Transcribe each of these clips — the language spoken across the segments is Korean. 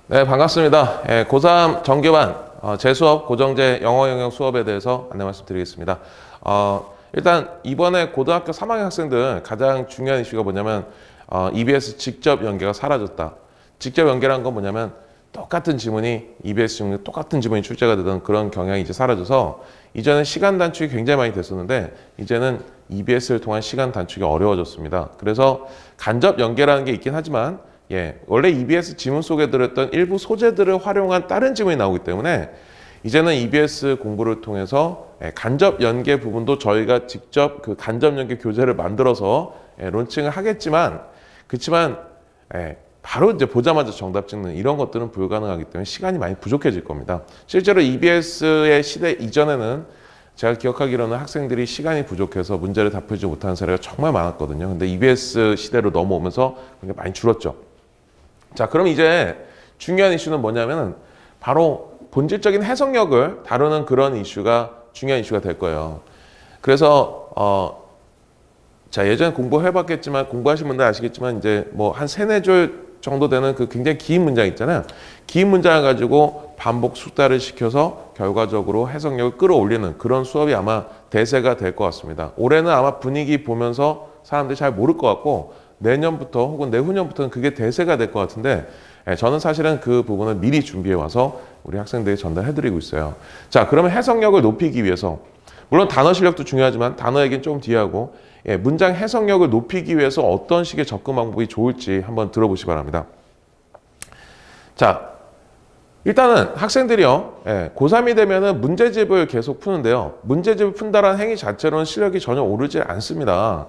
네, 반갑습니다. 고3 정규반 제 수업 고정제 영어 영역 수업에 대해서 안내 말씀드리겠습니다. 일단 이번에 고등학교 3학년 학생들 가장 중요한 이슈가 뭐냐면 EBS 직접 연계가 사라졌다. 직접 연계란 건 뭐냐면 똑같은 지문이 EBS 지문에 똑같은 지문이 출제가 되던 그런 경향이 이제 사라져서 이전에 시간 단축이 굉장히 많이 됐었는데 이제는 EBS를 통한 시간 단축이 어려워졌습니다. 그래서 간접 연계라는 게 있긴 하지만 원래 EBS 지문 속에 들었던 일부 소재들을 활용한 다른 지문이 나오기 때문에 이제는 EBS 공부를 통해서 간접 연계 부분도 저희가 직접 그 간접 연계 교재를 만들어서 론칭을 하겠지만 그렇지만 바로 이제 보자마자 정답 찍는 이런 것들은 불가능하기 때문에 시간이 많이 부족해질 겁니다. 실제로 EBS의 시대 이전에는 제가 기억하기로는 학생들이 시간이 부족해서 문제를 답해주지 못하는 사례가 정말 많았거든요. 근데 EBS 시대로 넘어오면서 굉장히 많이 줄었죠. 자, 그럼 이제 중요한 이슈는 뭐냐면 바로 본질적인 해석력을 다루는 그런 이슈가 중요한 이슈가 될 거예요. 그래서 자, 예전에 공부해봤겠지만 공부하신 분들 아시겠지만 이제 뭐 한 3-4줄 정도 되는 그 굉장히 긴 문장 있잖아요. 긴 문장을 가지고 반복 숙달을 시켜서 결과적으로 해석력을 끌어올리는 그런 수업이 아마 대세가 될 것 같습니다. 올해는 아마 분위기 보면서 사람들이 잘 모를 것 같고 내년부터 혹은 내후년부터는 그게 대세가 될 것 같은데 저는 사실은 그 부분을 미리 준비해 와서 우리 학생들에게 전달해드리고 있어요. 자, 그러면 해석력을 높이기 위해서 물론 단어 실력도 중요하지만 단어 얘기는 좀 뒤에 하고 문장 해석력을 높이기 위해서 어떤 식의 접근 방법이 좋을지 한번 들어보시기 바랍니다. 자, 일단은 학생들이요, 고3이 되면은 문제집을 계속 푸는데요. 문제집을 푼다라는 행위 자체로는 실력이 전혀 오르지 않습니다.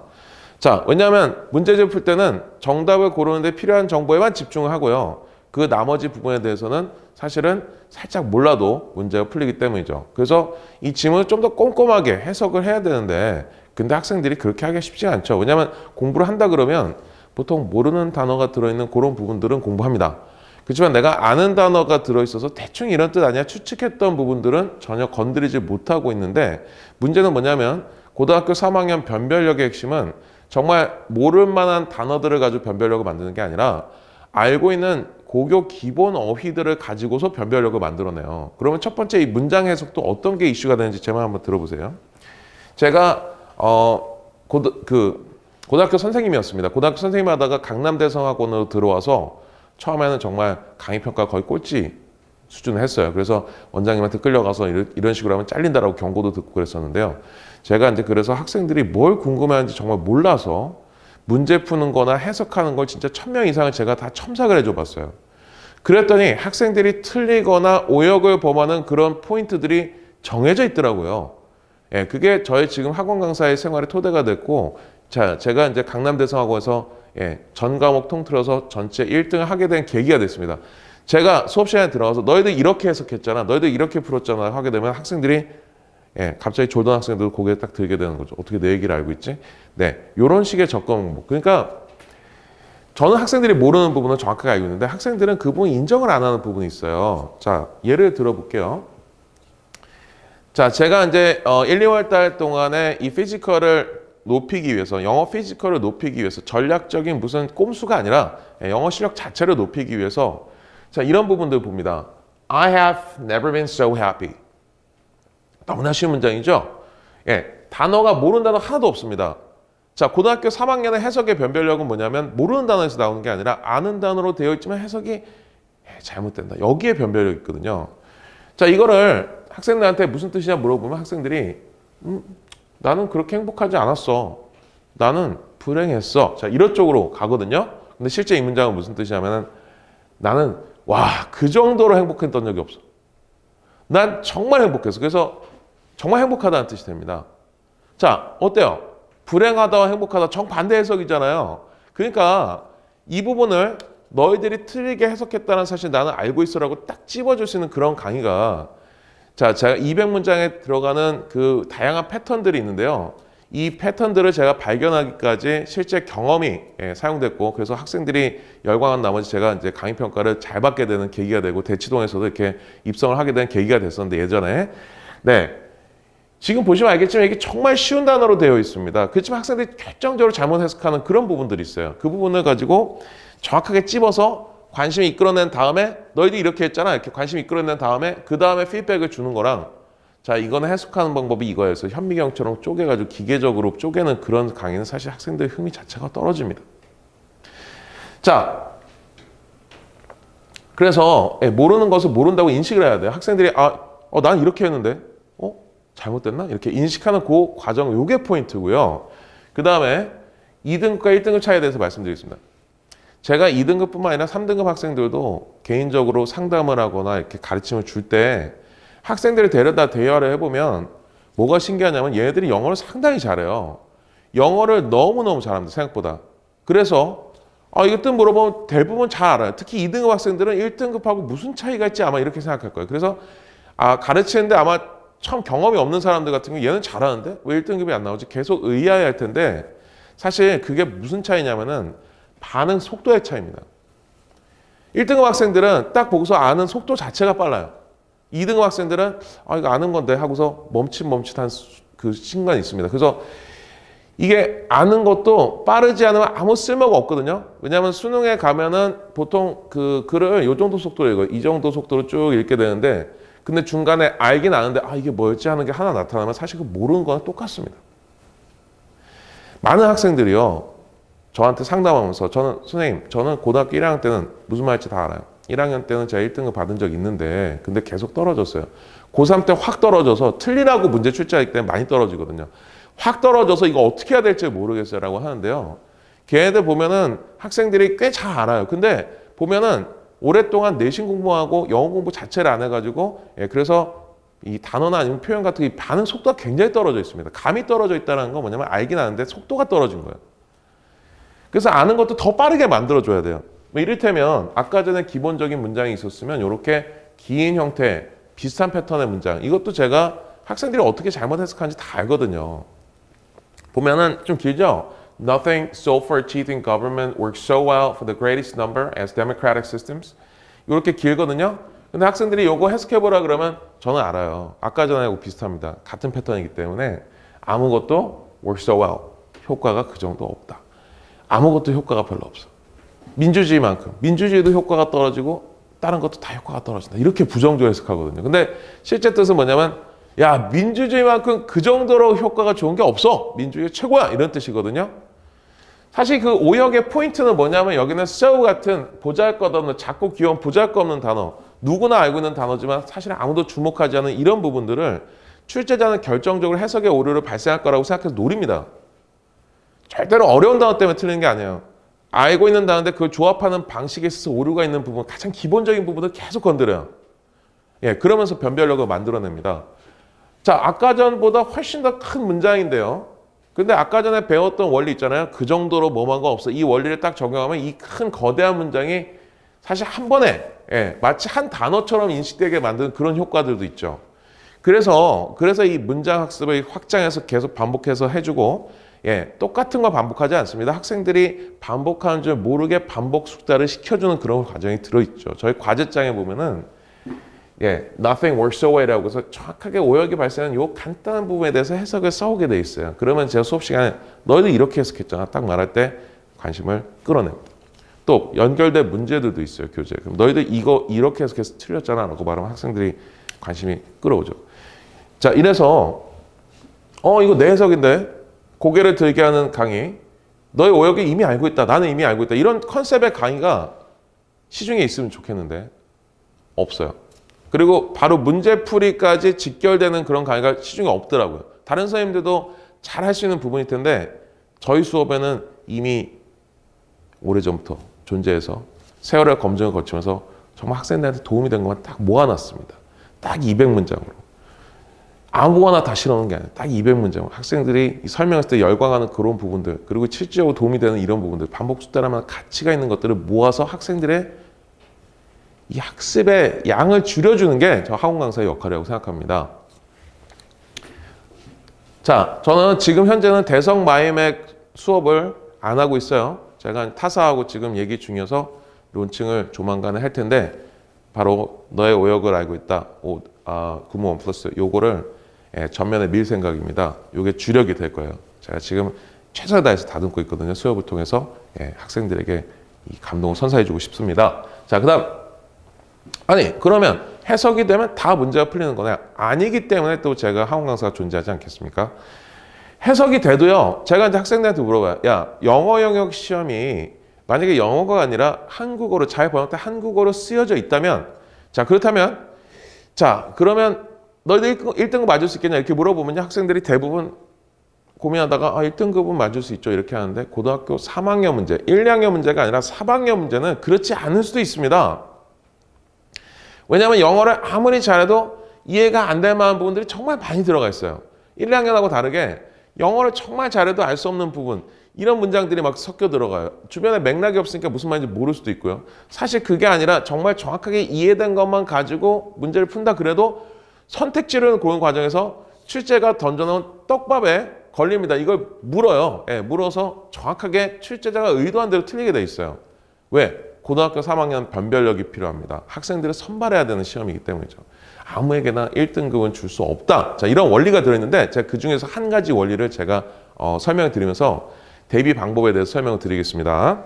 자, 왜냐하면 문제집을 풀 때는 정답을 고르는데 필요한 정보에만 집중을 하고요. 그 나머지 부분에 대해서는 사실은 살짝 몰라도 문제가 풀리기 때문이죠. 그래서 이 지문을 좀 더 꼼꼼하게 해석을 해야 되는데 근데 학생들이 그렇게 하기가 쉽지 않죠. 왜냐하면 공부를 한다 그러면 보통 모르는 단어가 들어있는 그런 부분들은 공부합니다. 그렇지만 내가 아는 단어가 들어있어서 대충 이런 뜻 아니야 추측했던 부분들은 전혀 건드리지 못하고 있는데 문제는 뭐냐면 고등학교 3학년 변별력의 핵심은 정말 모를 만한 단어들을 가지고 변별력을 만드는 게 아니라 알고 있는 고교 기본 어휘들을 가지고서 변별력을 만들어내요. 그러면 첫 번째 이 문장 해석도 어떤 게 이슈가 되는지 제 말 한번 들어보세요. 제가 고등학교 선생님이었습니다. 고등학교 선생님 하다가 강남대성학원으로 들어와서 처음에는 정말 강의평가 거의 꼴찌 수준을 했어요. 그래서 원장님한테 끌려가서 이런 식으로 하면 잘린다라고 경고도 듣고 그랬었는데요. 제가 이제 그래서 학생들이 뭘 궁금해하는지 정말 몰라서 문제 푸는 거나 해석하는 걸 진짜 1000명 이상을 제가 다 첨삭을 해줘 봤어요. 그랬더니 학생들이 틀리거나 오역을 범하는 그런 포인트들이 정해져 있더라고요. 그게 저희 지금 학원 강사의 생활의 토대가 됐고, 자, 제가 이제 강남대성학원에서 전 과목 통틀어서 전체 1등을 하게 된 계기가 됐습니다. 제가 수업 시간에 들어가서 너희들 이렇게 해석했잖아, 너희들 이렇게 풀었잖아 하게 되면 학생들이 갑자기 졸던 학생들 고개를 딱 들게 되는 거죠. 어떻게 내 얘기를 알고 있지? 네, 이런 식의 접근 방법. 그러니까 저는 학생들이 모르는 부분은 정확하게 알고 있는데 학생들은 그 부분 인정을 안 하는 부분이 있어요. 자, 예를 들어볼게요. 자, 제가 이제 1, 2월 달 동안에 이 피지컬을 높이기 위해서, 영어 피지컬을 높이기 위해서 전략적인 무슨 꼼수가 아니라 영어 실력 자체를 높이기 위해서 자, 이런 부분들 봅니다. I have never been so happy. 너무나 쉬운 문장이죠? 단어가 모르는 단어 하나도 없습니다. 자, 고등학교 3학년의 해석의 변별력은 뭐냐면 모르는 단어에서 나오는 게 아니라 아는 단어로 되어 있지만 해석이 잘못된다. 여기에 변별력이 있거든요. 자, 이거를 학생들한테 무슨 뜻이냐 물어보면 학생들이 나는 그렇게 행복하지 않았어. 나는 불행했어. 자, 이런 쪽으로 가거든요. 근데 실제 이 문장은 무슨 뜻이냐면 나는 그 정도로 행복했던 적이 없어. 난 정말 행복했어. 그래서 정말 행복하다는 뜻이 됩니다. 자, 어때요? 불행하다와 행복하다 정반대 해석이잖아요. 그러니까 이 부분을 너희들이 틀리게 해석했다는 사실 나는 알고 있어라고 딱 찝어줄 수 있는 그런 강의가 자, 제가 200문장에 들어가는 그 다양한 패턴들이 있는데요. 이 패턴들을 제가 발견하기까지 실제 경험이 사용됐고 그래서 학생들이 열광한 나머지 제가 이제 강의평가를 잘 받게 되는 계기가 되고 대치동에서도 이렇게 입성을 하게 된 계기가 됐었는데 예전에 지금 보시면 알겠지만 이게 정말 쉬운 단어로 되어 있습니다. 그렇지만 학생들이 결정적으로 잘못 해석하는 그런 부분들이 있어요. 그 부분을 가지고 정확하게 찝어서 관심이 이끌어낸 다음에 너희들이 이렇게 했잖아. 이렇게 관심이 이끌어낸 다음에 그 다음에 피드백을 주는 거랑 자 이거는 해석하는 방법이 이거여서 현미경처럼 쪼개가지고 기계적으로 쪼개는 그런 강의는 사실 학생들의 흥미 자체가 떨어집니다. 자 그래서 모르는 것을 모른다고 인식을 해야 돼요. 학생들이 난 이렇게 했는데 잘못됐나? 이렇게 인식하는 그 과정 요게 포인트고요. 그 다음에 2등급과 1등급 차이에 대해서 말씀드리겠습니다. 제가 2등급뿐만 아니라 3등급 학생들도 개인적으로 상담을 하거나 이렇게 가르침을 줄 때 학생들을 데려다 대화를 해보면 뭐가 신기하냐면 얘네들이 영어를 상당히 잘해요. 영어를 너무너무 잘합니다. 생각보다. 그래서 이것 좀 물어보면 대부분 잘 알아요. 특히 2등급 학생들은 1등급하고 무슨 차이가 있지 아마 이렇게 생각할 거예요. 그래서 가르치는데 아마 처음 경험이 없는 사람들 같은 경우 얘는 잘하는데 왜 1등급이 안 나오지? 계속 의아해할 텐데 사실 그게 무슨 차이냐면은 반응 속도의 차이입니다. 1등급 학생들은 딱 보고서 아는 속도 자체가 빨라요. 2등급 학생들은 이거 아는 건데 하고서 멈칫멈칫한 그 순간이 있습니다. 그래서 이게 아는 것도 빠르지 않으면 아무 쓸모가 없거든요. 왜냐하면 수능에 가면은 보통 그 글을 이 정도 속도로 읽어요. 이 정도 속도로 쭉 읽게 되는데 근데 중간에 알긴 아는데 이게 뭐였지 하는 게 하나 나타나면 사실 그 모르는 거랑 똑같습니다. 많은 학생들이요. 저한테 상담하면서 저는 고등학교 1학년 때는 무슨 말인지 다 알아요. 1학년 때는 제가 1등급 받은 적이 있는데 근데 계속 떨어졌어요. 고3 때 확 떨어져서 틀리라고 문제 출제하기 때문에 많이 떨어지거든요. 확 떨어져서 이거 어떻게 해야 될지 모르겠어요 라고 하는데요. 걔네들 보면은 학생들이 꽤 잘 알아요. 근데 보면은 오랫동안 내신 공부하고 영어 공부 자체를 안 해가지고 그래서 이 단어나 아니면 표현 같은 게 반응 속도가 굉장히 떨어져 있습니다. 감이 떨어져 있다는 건 뭐냐면 알긴 아는데 속도가 떨어진 거예요. 그래서 아는 것도 더 빠르게 만들어줘야 돼요. 이를테면 아까 전에 기본적인 문장이 있었으면 이렇게 긴 형태, 비슷한 패턴의 문장 이것도 제가 학생들이 어떻게 잘못 해석하는지 다 알거든요. 보면은 좀 길죠? Nothing so far cheating government works so well for the greatest number as democratic systems. 이렇게 길거든요. 근데 학생들이 이거 해석해보라 그러면 저는 알아요. 아까 전하고 비슷합니다. 같은 패턴이기 때문에 아무것도 works so well. 효과가 그 정도 없다. 아무것도 효과가 별로 없어. 민주주의만큼. 민주주의도 효과가 떨어지고 다른 것도 다 효과가 떨어진다. 이렇게 부정적으로 해석하거든요. 근데 실제 뜻은 뭐냐면 야 민주주의만큼 그 정도로 효과가 좋은 게 없어. 민주주의 최고야. 이런 뜻이거든요. 사실 그 오역의 포인트는 뭐냐면 여기는 so 같은 보잘것없는 작고 귀여운 보잘것없는 단어 누구나 알고 있는 단어지만 사실 아무도 주목하지 않는 이런 부분들을 출제자는 결정적으로 해석의 오류를 발생할 거라고 생각해서 노립니다. 절대로 어려운 단어 때문에 틀리는 게 아니에요. 알고 있는 단어인데 그걸 조합하는 방식에 있어서 오류가 있는 부분 가장 기본적인 부분을 계속 건드려요. 그러면서 변별력을 만들어냅니다. 자, 아까 전보다 훨씬 더 큰 문장인데요. 근데 아까 전에 배웠던 원리 있잖아요. 그 정도로 뭐만 거 없어. 이 원리를 딱 적용하면 이 큰 거대한 문장이 사실 한 번에 마치 한 단어처럼 인식되게 만드는 그런 효과들도 있죠. 그래서 이 문장 학습을 확장해서 계속 반복해서 해주고 똑같은 거 반복하지 않습니다. 학생들이 반복하는 줄 모르게 반복 숙달을 시켜주는 그런 과정이 들어있죠. 저희 과제장에 보면은 nothing works so well이라고 해서 정확하게 오역이 발생하는 이 간단한 부분에 대해서 해석을 써오게 돼 있어요. 그러면 제가 수업 시간에 너희들 이렇게 해석했잖아. 딱 말할 때 관심을 끌어냅니다. 또 연결된 문제들도 있어요. 교재. 그럼 너희들 이거 이렇게 해석해서 틀렸잖아 라고 말하면 학생들이 관심이 끌어오죠. 자, 이래서 이거 내 해석인데 고개를 들게 하는 강의 너의 오역이 이미 알고 있다. 나는 이미 알고 있다. 이런 컨셉의 강의가 시중에 있으면 좋겠는데 없어요. 그리고 바로 문제풀이까지 직결되는 그런 강의가 시중에 없더라고요. 다른 선생님들도 잘 할 수 있는 부분일 텐데 저희 수업에는 이미 오래전부터 존재해서 세월의 검증을 거치면서 정말 학생들한테 도움이 된 것만 딱 모아놨습니다. 딱 200문장으로. 아무거나 다 실어놓은 게 아니라 딱 200문장으로. 학생들이 설명했을 때 열광하는 그런 부분들 그리고 실질적으로 도움이 되는 이런 부분들 반복 숙달하면 가치가 있는 것들을 모아서 학생들의 이 학습의 양을 줄여주는 게 저 학원 강사의 역할이라고 생각합니다. 자, 저는 지금 현재는 대성 마이맥 수업을 안 하고 있어요. 제가 타사하고 지금 얘기 중이어서 론칭을 조만간에 할 텐데 바로 너의 오역을 알고 있다. 구모 1 플러스 요거를 전면에 밀 생각입니다. 요게 주력이 될 거예요. 제가 지금 최선을 다해서 다듬고 있거든요. 수업을 통해서 학생들에게 이 감동을 선사해주고 싶습니다. 자, 그다음 아니 그러면 해석이 되면 다 문제가 풀리는 거냐? 아니기 때문에 또 제가 학원 강사가 존재하지 않겠습니까? 해석이 돼도요. 제가 이제 학생들한테 물어봐요. 야, 영어 영역 시험이 만약에 영어가 아니라 한국어로 잘 번역된 한국어로 쓰여져 있다면 자, 그렇다면 자, 그러면 너희들 1등급 맞을 수 있겠냐? 이렇게 물어보면 학생들이 대부분 고민하다가 1등급은 맞을 수 있죠. 이렇게 하는데 고등학교 3학년 문제, 1, 2학년 문제가 아니라 3학년 문제는 그렇지 않을 수도 있습니다. 왜냐하면 영어를 아무리 잘해도 이해가 안 될 만한 부분들이 정말 많이 들어가 있어요. 1, 2학년하고 다르게 영어를 정말 잘해도 알 수 없는 부분 이런 문장들이 막 섞여 들어가요. 주변에 맥락이 없으니까 무슨 말인지 모를 수도 있고요. 사실 그게 아니라 정말 정확하게 이해된 것만 가지고 문제를 푼다 그래도 선택지를 고른 과정에서 출제가 던져놓은 떡밥에 걸립니다. 이걸 물어요. 예, 물어서 정확하게 출제자가 의도한 대로 틀리게 돼 있어요. 왜? 고등학교 3학년 변별력이 필요합니다. 학생들을 선발해야 되는 시험이기 때문이죠. 아무에게나 1등급은 줄 수 없다. 자, 이런 원리가 들어있는데 제가 그중에서 한 가지 원리를 제가 설명을 드리면서 대비 방법에 대해서 설명을 드리겠습니다.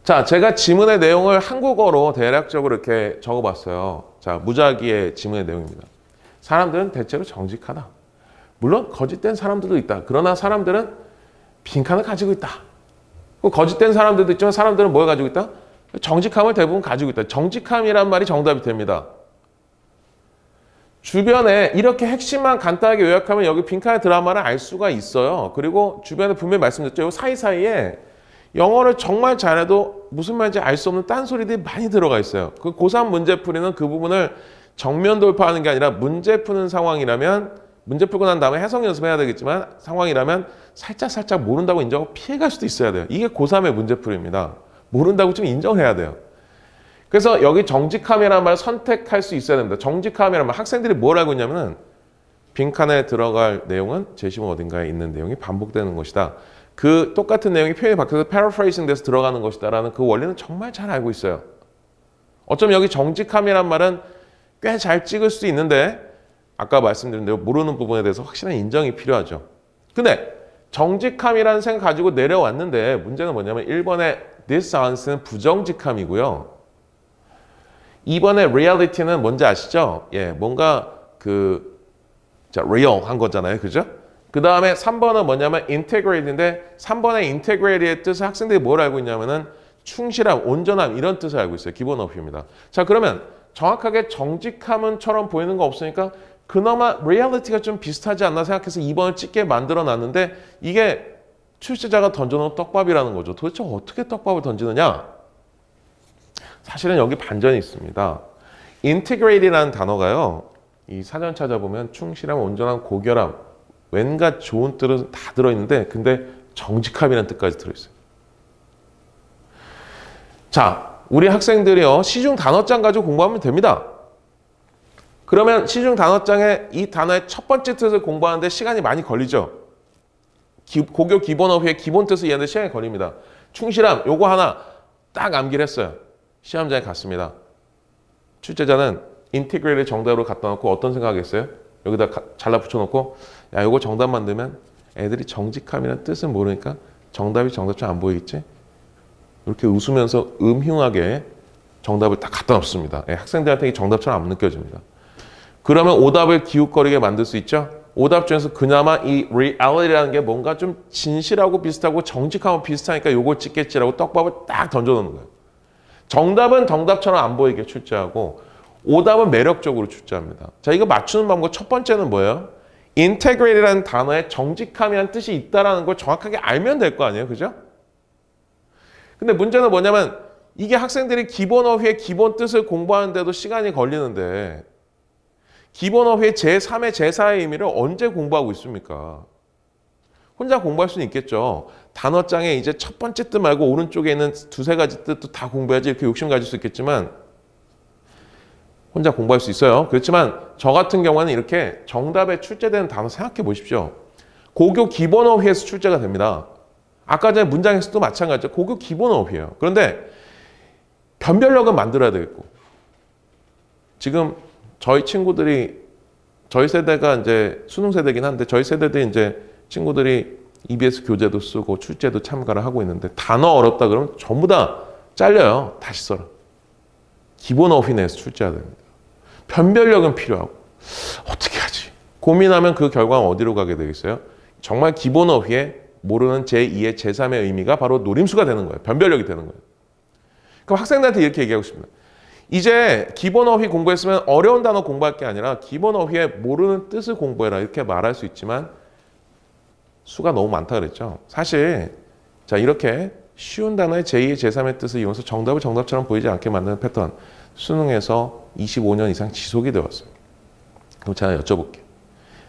자, 제가 지문의 내용을 한국어로 대략적으로 이렇게 적어봤어요. 자, 무작위의 지문의 내용입니다. 사람들은 대체로 정직하다. 물론 거짓된 사람들도 있다. 그러나 사람들은 빈칸을 가지고 있다. 거짓된 사람들도 있지만 사람들은 뭘 가지고 있다? 정직함을 대부분 가지고 있다. 정직함이란 말이 정답이 됩니다. 주변에 이렇게 핵심만 간단하게 요약하면 여기 빈칸의 드라마를 알 수가 있어요. 그리고 주변에 분명히 말씀드렸죠. 사이사이에 영어를 정말 잘해도 무슨 말인지 알 수 없는 딴소리들이 많이 들어가 있어요. 그 고3 문제풀이는 그 부분을 정면 돌파하는 게 아니라 문제 푸는 상황이라면 문제 풀고 난 다음에 해석 연습해야 되겠지만 상황이라면 살짝 모른다고 인정하고 피해갈 수도 있어야 돼요. 이게 고3의 문제풀이입니다. 모른다고 좀 인정해야 돼요. 그래서 여기 정직함이라는 말을 선택할 수 있어야 됩니다. 정직함이라는 말, 학생들이 뭘 알고 있냐면은 빈칸에 들어갈 내용은 제시문 어딘가에 있는 내용이 반복되는 것이다. 그 똑같은 내용이 표현이 바뀌어서 paraphrasing 돼서 들어가는 것이다라는 그 원리는 정말 잘 알고 있어요. 어쩌면 여기 정직함이란 말은 꽤 잘 찍을 수 있는데 아까 말씀드린 대로 모르는 부분에 대해서 확실한 인정이 필요하죠. 근데 정직함이라는 생각 가지고 내려왔는데 문제는 뭐냐면 1번의 dishonest는 부정직함이고요. 2번의 reality는 뭔지 아시죠? 예, 뭔가 real 한 거잖아요. 그죠? 그 다음에 3번은 뭐냐면 integrity인데 3번의 integrity의 뜻을 학생들이 뭘 알고 있냐면은 충실함, 온전함 이런 뜻을 알고 있어요. 기본 어휘입니다. 자, 그러면 정확하게 정직함은처럼 보이는 거 없으니까 그나마 리얼리티가 좀 비슷하지 않나 생각해서 2번을 찍게 만들어 놨는데 이게 출제자가 던져놓은 떡밥이라는 거죠. 도대체 어떻게 떡밥을 던지느냐? 사실은 여기 반전이 있습니다. 인티그레이트라는 단어가요. 이 사전 찾아보면 충실함, 온전함, 고결함 왠가 좋은 뜻은 다 들어있는데 근데 정직함이라는 뜻까지 들어있어요. 자, 우리 학생들이요. 시중 단어장 가지고 공부하면 됩니다. 그러면 시중 단어장에 이 단어의 첫 번째 뜻을 공부하는데 시간이 많이 걸리죠. 고교 기본 어휘의 기본 뜻을 이해하는데 시간이 걸립니다. 충실함, 요거 하나 딱 암기를 했어요. 시험장에 갔습니다. 출제자는 인티그레이를 정답으로 갖다 놓고 어떤 생각하겠어요? 여기다 잘라 붙여놓고 야, 요거 정답 만들면 애들이 정직함이라는 뜻은 모르니까 정답이 정답처럼 안 보이겠지? 이렇게 웃으면서 음흉하게 정답을 딱 갖다 놓습니다. 예, 학생들한테 이 정답처럼 안 느껴집니다. 그러면 오답을 기웃거리게 만들 수 있죠? 오답 중에서 그나마 이 reality라는 게 뭔가 좀 진실하고 비슷하고 정직하고 비슷하니까 요걸 찍겠지라고 떡밥을 딱 던져놓는 거예요. 정답은 정답처럼 안 보이게 출제하고 오답은 매력적으로 출제합니다. 자, 이거 맞추는 방법 첫 번째는 뭐예요? integrity라는 단어에 정직함이라는 뜻이 있다는 걸 정확하게 알면 될 거 아니에요? 그죠? 근데 문제는 뭐냐면 이게 학생들이 기본 어휘의 기본 뜻을 공부하는데도 시간이 걸리는데 기본 어휘의 제3의 제4의 의미를 언제 공부하고 있습니까? 혼자 공부할 수는 있겠죠. 단어장에 이제 첫 번째 뜻 말고 오른쪽에 있는 두세 가지 뜻도 다 공부해야지 이렇게 욕심 가질 수 있겠지만 혼자 공부할 수 있어요. 그렇지만 저 같은 경우는 이렇게 정답에 출제되는 단어 생각해 보십시오. 고교 기본 어휘에서 출제가 됩니다. 아까 전에 문장에서도 마찬가지죠. 고교 기본 어휘예요. 그런데 변별력은 만들어야 되겠고 지금 저희 친구들이 저희 세대가 이제 수능 세대긴 한데 저희 세대들이 이제 친구들이 EBS 교재도 쓰고 출제도 참가를 하고 있는데 단어 어렵다 그러면 전부 다 잘려요. 다시 써라. 기본 어휘 내에서 출제해야 됩니다. 변별력은 필요하고. 어떻게 하지? 고민하면 그 결과는 어디로 가게 되겠어요? 정말 기본 어휘에 모르는 제2의 제3의 의미가 바로 노림수가 되는 거예요. 변별력이 되는 거예요. 그럼 학생들한테 이렇게 얘기하고 싶습니다. 이제 기본 어휘 공부했으면 어려운 단어 공부할 게 아니라 기본 어휘에 모르는 뜻을 공부해라 이렇게 말할 수 있지만 수가 너무 많다 그랬죠. 사실 자 이렇게 쉬운 단어의 제2의 제3의 뜻을 이용해서 정답을 정답처럼 보이지 않게 만드는 패턴 수능에서 25년 이상 지속이 되어 왔습니다. 그럼 제가 여쭤볼게요.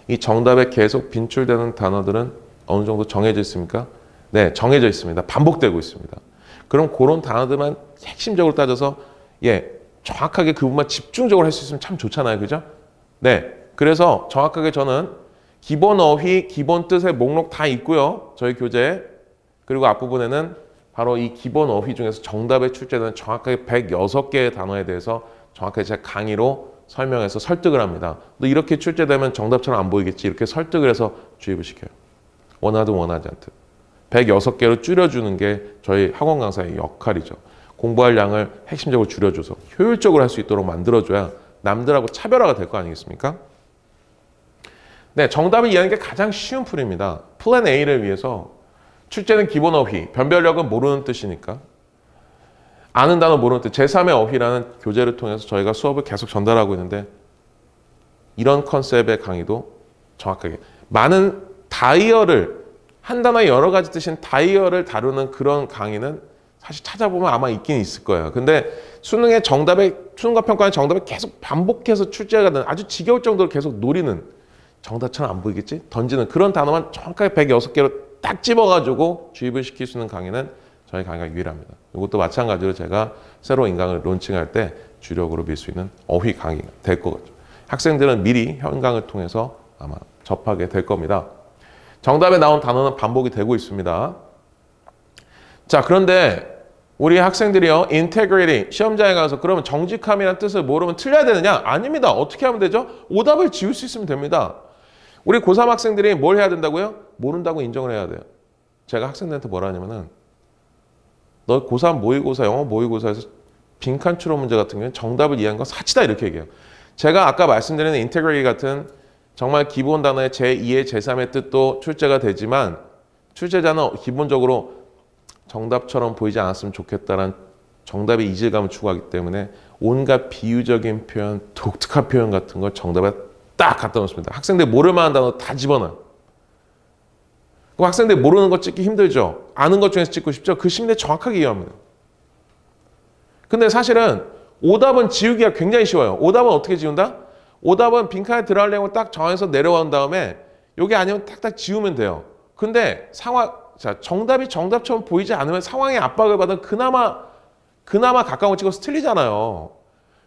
이 정답에 계속 빈출되는 단어들은 어느 정도 정해져 있습니까? 네, 정해져 있습니다. 반복되고 있습니다. 그럼 그런 단어들만 핵심적으로 따져서 정확하게 그 부분만 집중적으로 할 수 있으면 참 좋잖아요. 그죠? 네, 그래서 정확하게 저는 기본 어휘, 기본 뜻의 목록 다 있고요. 저희 교재에. 그리고 앞부분에는 바로 이 기본 어휘 중에서 정답에 출제되는 정확하게 106개의 단어에 대해서 정확하게 제 강의로 설명해서 설득을 합니다. 너 이렇게 출제되면 정답처럼 안 보이겠지. 이렇게 설득을 해서 주입을 시켜요. 원하든 원하지 않든. 106개로 줄여주는 게 저희 학원 강사의 역할이죠. 공부할 양을 핵심적으로 줄여줘서 효율적으로 할 수 있도록 만들어줘야 남들하고 차별화가 될 거 아니겠습니까? 네, 정답을 이해하는 게 가장 쉬운 풀입니다. 플랜 A를 위해서 출제는 기본 어휘, 변별력은 모르는 뜻이니까 아는 단어 모르는 뜻, 제3의 어휘라는 교재를 통해서 저희가 수업을 계속 전달하고 있는데 이런 컨셉의 강의도 정확하게 많은 다이어를 한 단어의 여러 가지 뜻인 다이어를 다루는 그런 강의는 사실 찾아보면 아마 있긴 있을 거예요. 근데 수능의 수능과 평가의 정답에 계속 반복해서 출제가 되는 아주 지겨울 정도로 계속 노리는 정답처럼 안 보이겠지? 던지는 그런 단어만 정확하게 106개로 딱 집어가지고 주입을 시킬 수 있는 강의는 저희 강의가 유일합니다. 이것도 마찬가지로 제가 새로 인강을 론칭할 때 주력으로 밀 수 있는 어휘 강의가 될 거죠. 학생들은 미리 현강을 통해서 아마 접하게 될 겁니다. 정답에 나온 단어는 반복이 되고 있습니다. 자, 그런데 우리 학생들이요, integrity, 시험장에 가서 그러면 정직함이라는 뜻을 모르면 틀려야 되느냐? 아닙니다. 어떻게 하면 되죠? 오답을 지울 수 있으면 됩니다. 우리 고3 학생들이 뭘 해야 된다고요? 모른다고 인정을 해야 돼요. 제가 학생들한테 뭐라 하냐면은 너 고3 모의고사, 영어 모의고사에서 빈칸 추론 문제 같은 경우는 정답을 이해한 건 사치다 이렇게 얘기해요. 제가 아까 말씀드린 integrity 같은 정말 기본 단어의 제2의 제3의 뜻도 출제가 되지만 출제자는 기본적으로 정답처럼 보이지 않았으면 좋겠다는 정답의 이질감을 추구하기 때문에 온갖 비유적인 표현, 독특한 표현 같은 걸 정답에 딱 갖다 놓습니다. 학생들 모를 만한 단어 다 집어넣어요. 그럼 학생들 모르는 거 찍기 힘들죠. 아는 것 중에서 찍고 싶죠. 그 심리 정확하게 이해합니다. 근데 사실은 오답은 지우기가 굉장히 쉬워요. 오답은 어떻게 지운다? 오답은 빈칸에 들어갈 내용을 딱 정해서 내려온 다음에 여기 아니면 딱딱 지우면 돼요. 근데 자, 정답이 정답처럼 보이지 않으면 상황에 압박을 받은 그나마 가까운 거 찍어서 틀리잖아요.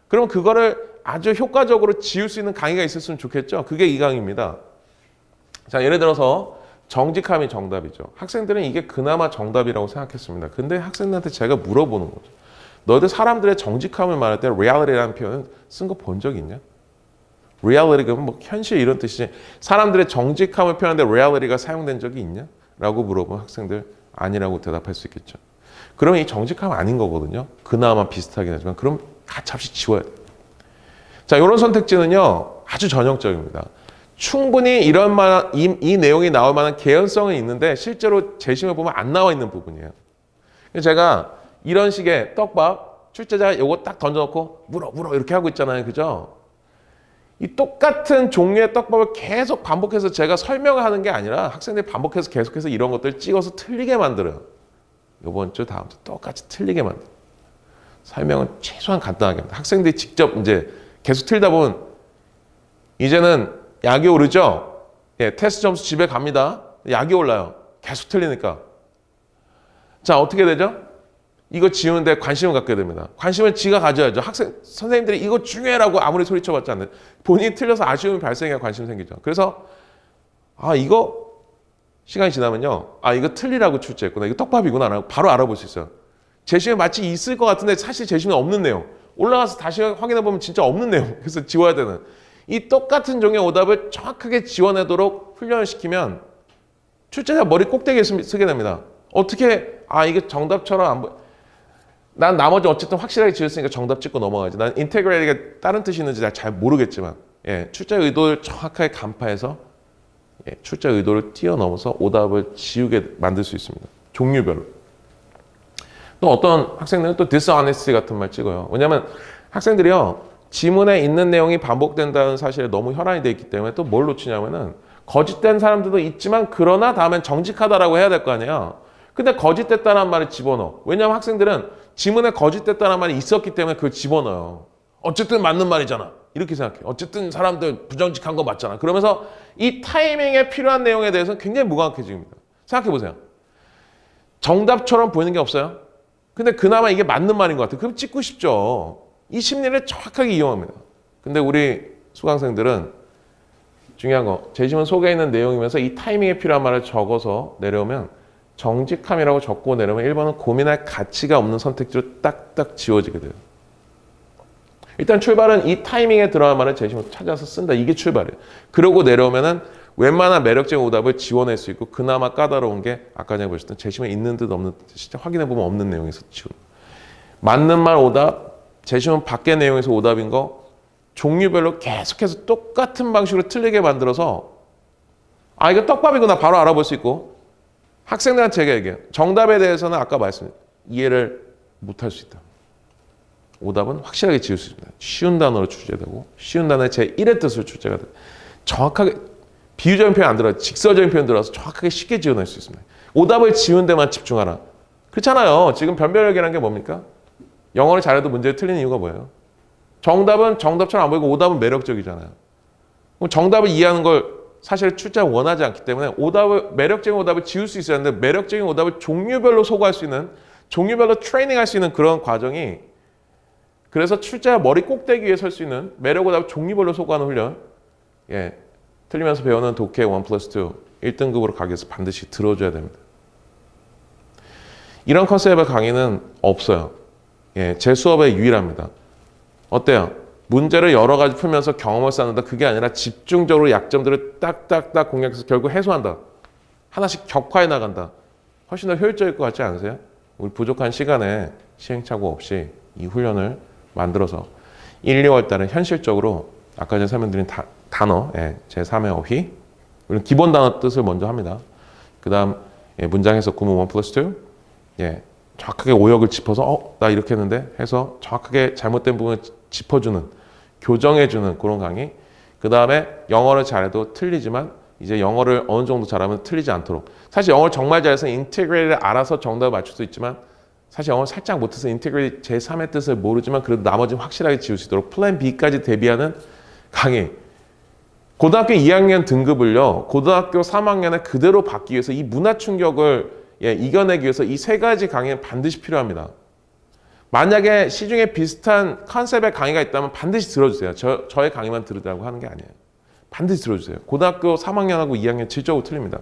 그럼 그거를 아주 효과적으로 지울 수 있는 강의가 있었으면 좋겠죠. 그게 이 강의입니다. 자, 예를 들어서 정직함이 정답이죠. 학생들은 이게 그나마 정답이라고 생각했습니다. 근데 학생들한테 제가 물어보는 거죠. 너희들 사람들의 정직함을 말할 때 reality라는 표현 쓴 거 본 적 있냐? reality가 뭐 현실 이런 뜻이지 사람들의 정직함을 표현하는데 reality가 사용된 적이 있냐? 라고 물어보면 학생들 아니라고 대답할 수 있겠죠. 그러면 이 정직함 아닌 거거든요. 그나마 비슷하긴 하지만 그럼 가차없이 지워야 돼요. 자, 이런 선택지는요. 아주 전형적입니다. 충분히 이 내용이 나올 만한 개연성은 있는데 실제로 재심을 보면 안 나와 있는 부분이에요. 제가 이런 식의 떡밥 출제자가 이거 딱 던져놓고 물어 이렇게 하고 있잖아요. 그죠? 이 똑같은 종류의 떡밥을 계속 반복해서 제가 설명을 하는 게 아니라 학생들이 반복해서 계속해서 이런 것들을 찍어서 틀리게 만들어요. 이번 주 다음 주 똑같이 틀리게 만들어요. 설명은 최소한 간단하게 합니다. 학생들이 직접 이제 계속 틀다 보면 이제는 약이 오르죠? 예, 테스트 점수 집에 갑니다. 약이 올라요. 계속 틀리니까. 자, 어떻게 되죠? 이거 지우는데 관심을 갖게 됩니다. 관심을 지가 가져야죠. 선생님들이 이거 중요해라고 아무리 소리쳐봤자 안 돼. 본인이 틀려서 아쉬움이 발생해야 관심 생기죠. 그래서 이거 시간이 지나면요. 이거 틀리라고 출제했구나. 이거 떡밥이구나. 바로 알아볼 수 있어요. 재심에 마치 있을 것 같은데 사실 재심에 없는 내용. 올라가서 다시 확인해보면 진짜 없는 내용. 그래서 지워야 되는. 이 똑같은 종의 오답을 정확하게 지워내도록 훈련을 시키면 출제자 머리 꼭대기에 쓰게 됩니다. 어떻게 이게 정답처럼 안 보여. 난 나머지 어쨌든 확실하게 지었으니까 정답 찍고 넘어가지. 난 인테그레이가 다른 뜻이 있는지 잘 모르겠지만 출제 의도를 정확하게 간파해서 출제 의도를 뛰어넘어서 오답을 지우게 만들 수 있습니다. 종류별로. 또 어떤 학생들은 또 dishonesty 같은 말 찍어요. 왜냐하면 학생들이요. 지문에 있는 내용이 반복된다는 사실에 너무 혈안이 돼 있기 때문에 또 뭘 놓치냐면은 거짓된 사람들도 있지만 그러나 다음엔 정직하다라고 해야 될 거 아니에요. 근데 거짓됐다는 말을 집어넣어. 왜냐하면 학생들은 지문에 거짓됐다는 말이 있었기 때문에 그걸 집어넣어요. 어쨌든 맞는 말이잖아. 이렇게 생각해. 어쨌든 사람들 부정직한 거 맞잖아. 그러면서 이 타이밍에 필요한 내용에 대해서는 굉장히 무감각해집니다. 생각해 보세요. 정답처럼 보이는 게 없어요. 근데 그나마 이게 맞는 말인 것 같아요. 그럼 찍고 싶죠. 이 심리를 정확하게 이용합니다. 근데 우리 수강생들은 중요한 거, 제시문 속에 있는 내용이면서 이 타이밍에 필요한 말을 적어서 내려오면 정직함이라고 적고 내려오면 1번은 고민할 가치가 없는 선택지로 딱딱 지워지게 돼요. 일단 출발은 이 타이밍에 들어갈 말을 제시문 찾아서 쓴다. 이게 출발이에요. 그러고 내려오면은 웬만한 매력적인 오답을 지워낼 수 있고 그나마 까다로운 게 아까 전에 보셨던 제시문에 있는 듯 없는 듯 진짜 확인해보면 없는 내용에서 지워. 맞는 말 오답, 제시문 밖의 내용에서 오답인 거 종류별로 계속해서 똑같은 방식으로 틀리게 만들어서 아 이거 떡밥이구나 바로 알아볼 수 있고 학생들한테 제가 얘기해요. 정답에 대해서는 아까 말씀드린 이해를 못할 수 있다. 오답은 확실하게 지을 수 있습니다. 쉬운 단어로 출제되고 쉬운 단어의 제1의 뜻으로 출제가 돼요. 정확하게 비유적인 표현 안 들어요. 직설적인 표현 들어서 정확하게 쉽게 지어낼 수 있습니다. 오답을 지운 데만 집중하라. 그렇잖아요. 지금 변별력이라는 게 뭡니까? 영어를 잘해도 문제를 틀리는 이유가 뭐예요? 정답은 정답처럼 안 보이고 오답은 매력적이잖아요. 그럼 정답을 이해하는 걸 사실 출제가 원하지 않기 때문에 오답을 매력적인 오답을 지울 수 있어야 하는데 매력적인 오답을 종류별로 소구할 수 있는 종류별로 트레이닝할 수 있는 그런 과정이 그래서 출제가 머리 꼭대기 위에 설 수 있는 매력 오답을 종류별로 소구하는 훈련 틀리면서 배우는 독해 1+2 1등급으로 가기 위해서 반드시 들어줘야 됩니다. 이런 컨셉의 강의는 없어요. 제 수업에 유일합니다. 어때요? 문제를 여러 가지 풀면서 경험을 쌓는다. 그게 아니라 집중적으로 약점들을 딱딱딱 공략해서 결국 해소한다. 하나씩 격화해 나간다. 훨씬 더 효율적일 것 같지 않으세요? 우리 부족한 시간에 시행착오 없이 이 훈련을 만들어서 1, 2월 달에 현실적으로 아까 전에 설명드린 단어, 제3의 어휘 우리는 기본 단어 뜻을 먼저 합니다. 그 다음 문장 해석 구문 1+2 정확하게 오역을 짚어서 나 이렇게 했는데 해서 정확하게 잘못된 부분을 짚어주는 교정해주는 그런 강의. 그 다음에 영어를 잘해도 틀리지만 이제 영어를 어느 정도 잘하면 틀리지 않도록. 사실 영어를 정말 잘해서 인테그레이를 알아서 정답을 맞출 수 있지만 사실 영어를 살짝 못해서 인테그레이 제3의 뜻을 모르지만 그래도 나머지는 확실하게 지울 수 있도록 플랜 B까지 대비하는 강의. 고등학교 2학년 등급을요. 고등학교 3학년에 그대로 받기 위해서 이 문화 충격을 이겨내기 위해서 이 세 가지 강의는 반드시 필요합니다. 만약에 시중에 비슷한 컨셉의 강의가 있다면 반드시 들어주세요. 저의 강의만 들으라고 하는 게 아니에요. 반드시 들어주세요. 고등학교 3학년하고 2학년 질적으로 틀립니다.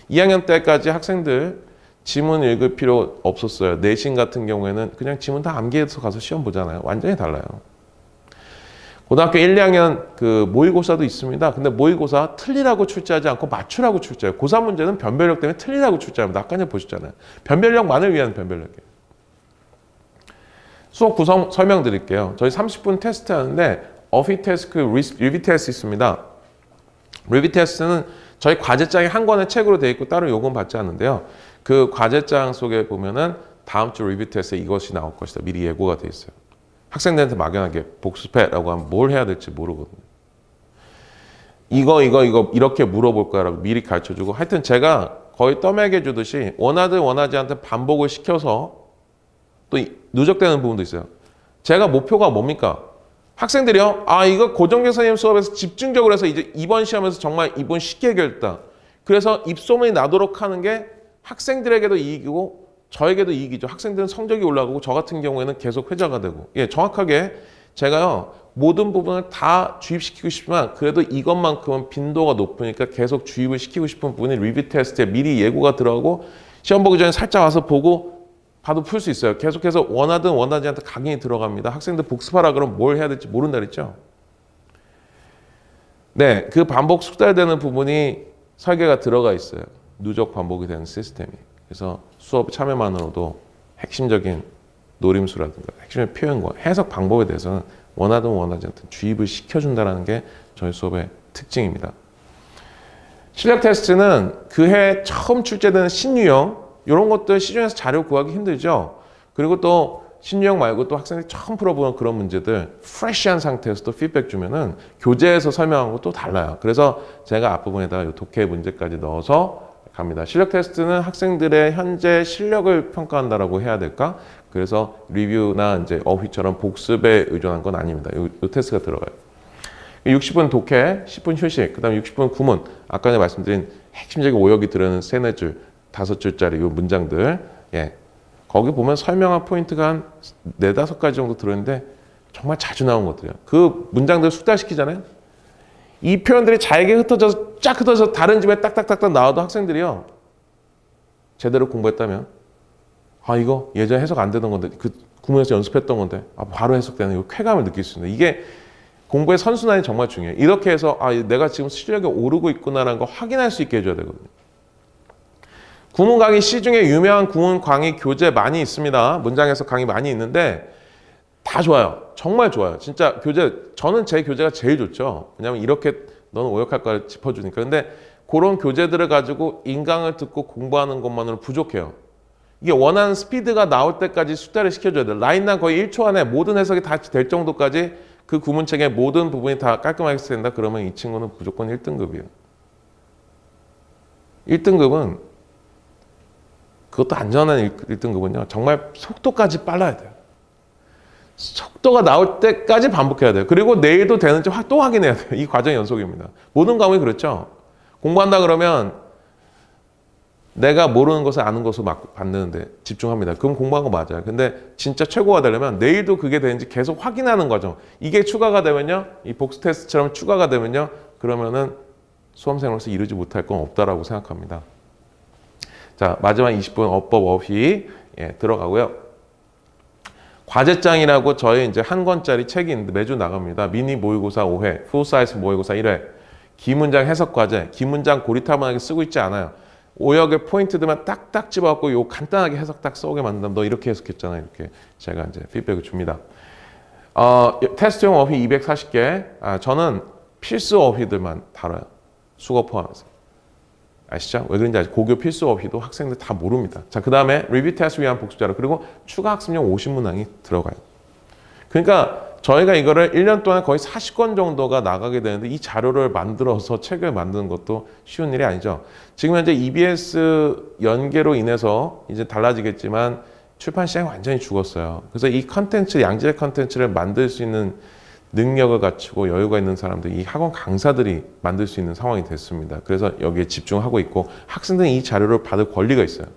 2학년 때까지 학생들 지문 읽을 필요 없었어요. 내신 같은 경우에는 그냥 지문 다 암기해서 가서 시험 보잖아요. 완전히 달라요. 고등학교 1, 2학년 그 모의고사도 있습니다. 근데 모의고사 틀리라고 출제하지 않고 맞추라고 출제해요. 고3 문제는 변별력 때문에 틀리라고 출제합니다. 아까 전에 보셨잖아요. 변별력만을 위한 변별력이에요. 수업 구성 설명드릴게요. 저희 30분 테스트 하는데 어휘 테스트, 리뷰 테스트 있습니다. 리뷰 테스트는 저희 과제장이 한 권의 책으로 되어 있고 따로 요금 받지 않는데요. 그 과제장 속에 보면은 다음 주 리뷰 테스트에 이것이 나올 것이다. 미리 예고가 되어 있어요. 학생들한테 막연하게 복습해라고 하면 뭘 해야 될지 모르거든요. 이거 이렇게 물어볼 거야라고 미리 가르쳐주고 하여튼 제가 거의 떠먹여 주듯이 원하든 원하지 않든 반복을 시켜서 또 누적되는 부분도 있어요. 제가 목표가 뭡니까? 학생들이요. 이거 고정경 선생님 수업에서 집중적으로 해서 이제 이번 시험에서 정말 이번 쉽게 해결했다. 그래서 입소문이 나도록 하는 게 학생들에게도 이익이고 저에게도 이익이죠. 학생들은 성적이 올라가고 저 같은 경우에는 계속 회자가 되고 정확하게 제가요. 모든 부분을 다 주입시키고 싶지만 그래도 이것만큼은 빈도가 높으니까 계속 주입을 시키고 싶은 부분이 리뷰 테스트에 미리 예고가 들어가고 시험 보기 전에 살짝 와서 보고 봐도 풀 수 있어요. 계속해서 원하든 원하지 않든 강의 들어갑니다. 학생들 복습하라 그러면 뭘 해야 될지 모른다 그랬죠? 네, 그 반복 숙달되는 부분이 설계가 들어가 있어요. 누적 반복이 되는 시스템이. 그래서 수업 참여만으로도 핵심적인 노림수라든가 핵심의 표현과 해석 방법에 대해서는 원하든 원하지 않든 주입을 시켜준다는 게 저희 수업의 특징입니다. 실력 테스트는 그해 처음 출제되는 신유형 이런 것들 시중에서 자료 구하기 힘들죠. 그리고 또 신유형 말고 또 학생들이 처음 풀어보는 그런 문제들 프레시한 상태에서 또 피드백 주면은 교재에서 설명한 것도 달라요. 그래서 제가 앞부분에다가 이 독해 문제까지 넣어서 갑니다. 실력 테스트는 학생들의 현재 실력을 평가한다라고 해야 될까? 그래서 리뷰나 이제 어휘처럼 복습에 의존한 건 아닙니다. 이 테스트가 들어가요. 60분 독해, 10분 휴식, 그 다음에 60분 구문. 아까 전에 말씀드린 핵심적인 오역이 들어있는 3-4줄, 5줄짜리 이 문장들. 예. 거기 보면 설명한 포인트가 한 4-5가지 정도 들어있는데 정말 자주 나온 것들이에요. 그 문장들 숙달시키잖아요. 이 표현들이 잘게 흩어져서 쫙 흩어져서 다른 집에 딱딱딱딱 나와도 학생들이요. 제대로 공부했다면 아 이거 예전에 해석 안 되던 건데 그 구문에서 연습했던 건데 아 바로 해석되는 이 쾌감을 느낄 수 있는 이게 공부의 선순환이 정말 중요해요. 이렇게 해서 아 내가 지금 실력이 오르고 있구나라는 걸 확인할 수 있게 해줘야 되거든요. 구문 강의 시중에 유명한 구문 강의 교재 많이 있습니다. 문장에서 강의 많이 있는데 다 좋아요. 정말 좋아요. 진짜 교재 저는 제 교재가 제일 좋죠. 왜냐하면 이렇게 너는 오역할까를 짚어주니까. 근데 그런 교재들을 가지고 인강을 듣고 공부하는 것만으로 부족해요. 이게 원하는 스피드가 나올 때까지 숙달을 시켜줘야 돼요. 라인당 거의 1초 안에 모든 해석이 다 될 정도까지 그 구문책의 모든 부분이 다 깔끔하게 된다. 그러면 이 친구는 무조건 1등급이에요. 1등급은 그것도 안전한 1등급은요. 정말 속도까지 빨라야 돼요. 속도가 나올 때까지 반복해야 돼요. 그리고 내일도 되는지 또 확인해야 돼요. 이 과정의 연속입니다. 모든 과목이 그렇죠. 공부한다 그러면 내가 모르는 것을 아는 것으로 막 받는데 집중합니다. 그럼 공부한 거 맞아요. 근데 진짜 최고가 되려면 내일도 그게 되는지 계속 확인하는 과정. 이게 추가가 되면요. 이 복수 테스트처럼 추가가 되면요. 그러면은 수험생으로서 이루지 못할 건 없다라고 생각합니다. 자, 마지막 20분 어법 어휘 들어가고요. 과제장이라고 저희 이제 한 권짜리 책이 있는데 매주 나갑니다. 미니 모의고사 5회, 풀사이즈 모의고사 1회, 기문장 해석 과제, 기문장 고리타분하게 쓰고 있지 않아요. 오역의 포인트들만 딱딱 집어갖고 요 간단하게 해석 딱 써오게 만든다면 너 이렇게 해석했잖아. 이렇게 제가 이제 피드백을 줍니다. 테스트용 어휘 240개. 저는 필수 어휘들만 다뤄요. 수거 포함해서. 아시죠? 왜 그런지 아시죠? 고교 필수 어휘도 학생들 다 모릅니다. 자, 그 다음에 리뷰 테스트 위한 복습 자료 그리고 추가 학습용 50문항이 들어가요. 그러니까 저희가 이거를 1년 동안 거의 40권 정도가 나가게 되는데 이 자료를 만들어서 책을 만드는 것도 쉬운 일이 아니죠. 지금 현재 EBS 연계로 인해서 이제 달라지겠지만 출판 시장이 완전히 죽었어요. 그래서 이 컨텐츠, 양질의 컨텐츠를 만들 수 있는 능력을 갖추고 여유가 있는 사람들이 이 학원 강사들이 만들 수 있는 상황이 됐습니다. 그래서 여기에 집중하고 있고 학생들은 이 자료를 받을 권리가 있어요.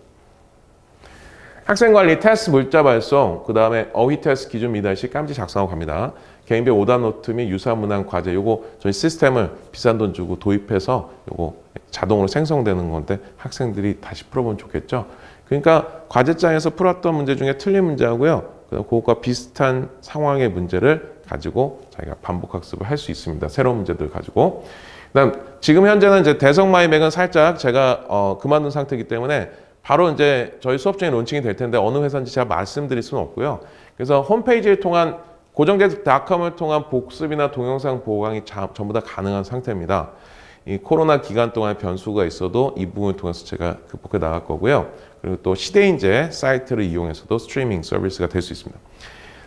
학생관리, 테스트 물자 발송, 그 다음에 어휘 테스트 기준 미달시 깜지 작성하고 갑니다. 개인별 오답 노트 및 유사 문항 과제 요거 저희 시스템을 비싼 돈 주고 도입해서 요거 자동으로 생성되는 건데 학생들이 다시 풀어보면 좋겠죠. 그러니까 과제장에서 풀었던 문제 중에 틀린 문제하고요. 그것과 비슷한 상황의 문제를 가지고 자기가 반복 학습을 할 수 있습니다. 새로운 문제들 가지고. 그다음 지금 현재는 이제 대성마이백은 살짝 제가 그만둔 상태이기 때문에 바로 이제 저희 수업 중에 론칭이 될 텐데 어느 회사인지 제가 말씀드릴 수는 없고요. 그래서 홈페이지를 통한 고정대습닷컴을 통한 복습이나 동영상 보강이 전부 다 가능한 상태입니다. 이 코로나 기간 동안 변수가 있어도 이 부분을 통해서 제가 극복해 나갈 거고요. 그리고 또 시대인재 사이트를 이용해서도 스트리밍 서비스가 될 수 있습니다.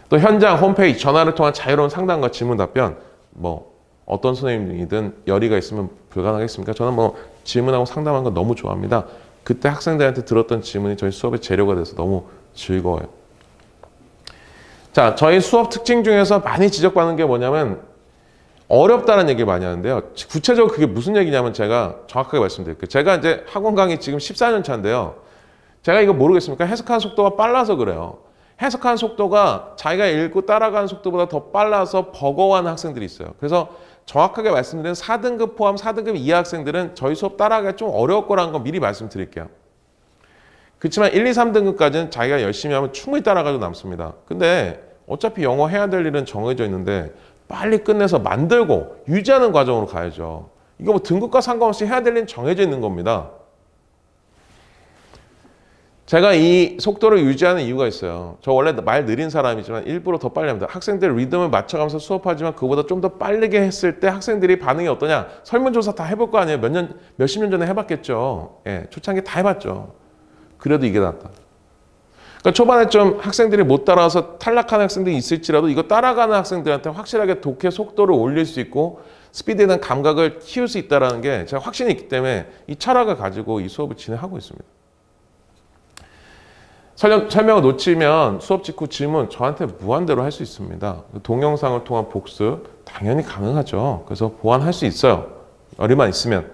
또 현장 홈페이지 전화를 통한 자유로운 상담과 질문 답변 뭐 어떤 선생님이든 열의가 있으면 불가능하겠습니까? 저는 뭐 질문하고 상담하는 거 너무 좋아합니다. 그때 학생들한테 들었던 질문이 저희 수업의 재료가 돼서 너무 즐거워요. 자, 저희 수업 특징 중에서 많이 지적받는 게 뭐냐면 어렵다는 얘기 많이 하는데요. 구체적으로 그게 무슨 얘기냐면 제가 정확하게 말씀드릴게요. 제가 이제 학원 강의 지금 14년 차인데요. 제가 이거 모르겠습니까? 해석하는 속도가 빨라서 그래요. 해석하는 속도가 자기가 읽고 따라가는 속도보다 더 빨라서 버거워하는 학생들이 있어요. 그래서 정확하게 말씀드리면 4등급 포함 4등급 이하 학생들은 저희 수업 따라가기가 좀 어려울 거라는 거 미리 말씀드릴게요. 그렇지만 1, 2, 3등급까지는 자기가 열심히 하면 충분히 따라가도 남습니다. 근데 어차피 영어 해야 될 일은 정해져 있는데 빨리 끝내서 만들고 유지하는 과정으로 가야죠. 이거 뭐 등급과 상관없이 해야 될 일은 정해져 있는 겁니다. 제가 이 속도를 유지하는 이유가 있어요. 저 원래 말 느린 사람이지만 일부러 더 빨리 합니다. 학생들 리듬을 맞춰가면서 수업하지만 그보다 좀 더 빠르게 했을 때 학생들이 반응이 어떠냐. 설문조사 다 해볼 거 아니에요. 몇십 년 전에 해봤겠죠. 예, 초창기 다 해봤죠. 그래도 이게 낫다. 그러니까 초반에 좀 학생들이 못 따라와서 탈락하는 학생들이 있을지라도 이거 따라가는 학생들한테 확실하게 독해 속도를 올릴 수 있고 스피드에 대한 감각을 키울 수 있다는 게 제가 확신이 있기 때문에 이 철학을 가지고 이 수업을 진행하고 있습니다. 설명을 놓치면 수업 직후 질문 저한테 무한대로 할 수 있습니다. 동영상을 통한 복습 당연히 가능하죠. 그래서 보완할 수 있어요. 어리만 있으면.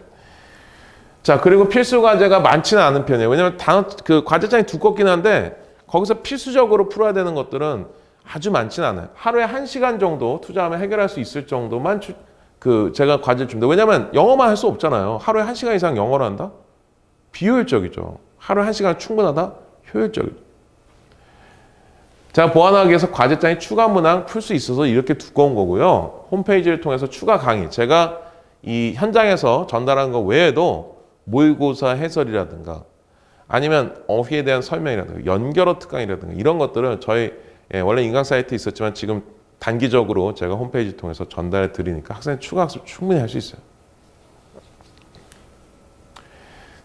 자, 그리고 필수 과제가 많지는 않은 편이에요. 왜냐면 그 과제장이 두껍긴 한데 거기서 필수적으로 풀어야 되는 것들은 아주 많지는 않아요. 하루에 1시간 정도 투자하면 해결할 수 있을 정도만 제가 과제를 줍니다. 왜냐면 영어만 할 수 없잖아요. 하루에 1시간 이상 영어를 한다? 비효율적이죠. 하루에 1시간 충분하다? 효율적이죠. 제가 보완하기 위해서 과제장에 추가 문항 풀 수 있어서 이렇게 두꺼운 거고요. 홈페이지를 통해서 추가 강의, 제가 이 현장에서 전달한 거 외에도 모의고사 해설이라든가 아니면 어휘에 대한 설명이라든가 연결어 특강이라든가 이런 것들은 저희 원래 인강 사이트에 있었지만 지금 단기적으로 제가 홈페이지 통해서 전달해 드리니까 학생 추가 학습 충분히 할 수 있어요.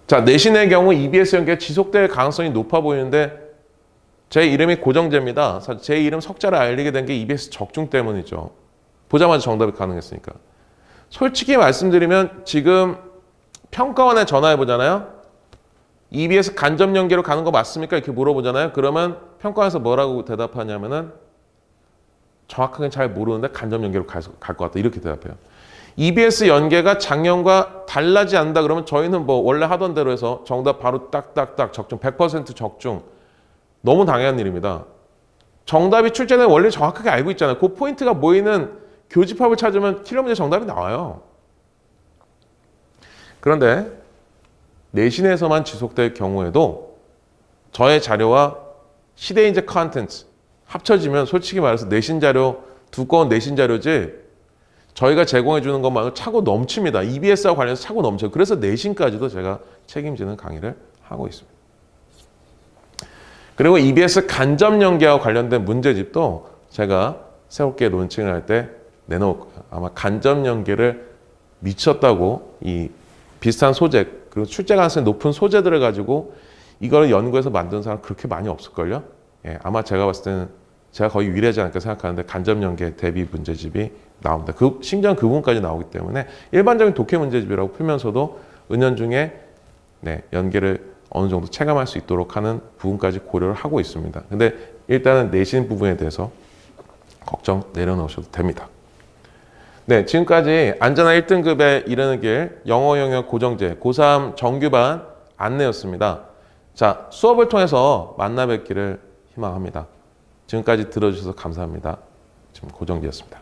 자, 내신의 경우 EBS 연계가 지속될 가능성이 높아 보이는데 제 이름이 고정재입니다. 사실 제 이름 석자를 알리게 된 게 EBS 적중 때문이죠. 보자마자 정답이 가능했으니까. 솔직히 말씀드리면 지금 평가원에 전화해 보잖아요. EBS 간접 연계로 가는 거 맞습니까? 이렇게 물어보잖아요. 그러면 평가원에서 뭐라고 대답하냐면은 정확하게 잘 모르는데 간접 연계로 갈 것 같다. 이렇게 대답해요. EBS 연계가 작년과 달라지 않는다 그러면 저희는 뭐 원래 하던 대로 해서 정답 바로 딱딱딱 적중, 100% 적중. 너무 당연한 일입니다. 정답이 출제는 원래 정확하게 알고 있잖아요. 그 포인트가 모이는 교집합을 찾으면 킬러 문제 정답이 나와요. 그런데 내신에서만 지속될 경우에도 저의 자료와 시대인재 컨텐츠 합쳐지면 솔직히 말해서 내신 자료, 두꺼운 내신 자료지 저희가 제공해 주는 것만으로 차고 넘칩니다. EBS와 관련해서 차고 넘쳐요. 그래서 내신까지도 제가 책임지는 강의를 하고 있습니다. 그리고 EBS 간접 연계와 관련된 문제집도 제가 새롭게 론칭을 할 때 내놓을 거예요. 아마 간접 연계를 미쳤다고 이 비슷한 소재 그리고 출제 가능성이 높은 소재들을 가지고 이걸 연구해서 만든 사람 그렇게 많이 없을걸요? 예, 아마 제가 봤을 때는 제가 거의 유일하지 않을까 생각하는데 간접 연계 대비 문제집이 나옵니다. 심지어 그 부분까지 나오기 때문에 일반적인 독해 문제집이라고 풀면서도 은연중에 연계를 어느 정도 체감할 수 있도록 하는 부분까지 고려를 하고 있습니다. 근데 일단은 내신 부분에 대해서 걱정 내려놓으셔도 됩니다. 네, 지금까지 안전한 1등급에 이르는 길 영어 영역 고정제 고3 정규반 안내였습니다. 자, 수업을 통해서 만나 뵙기를 희망합니다. 지금까지 들어주셔서 감사합니다. 지금 고정제였습니다.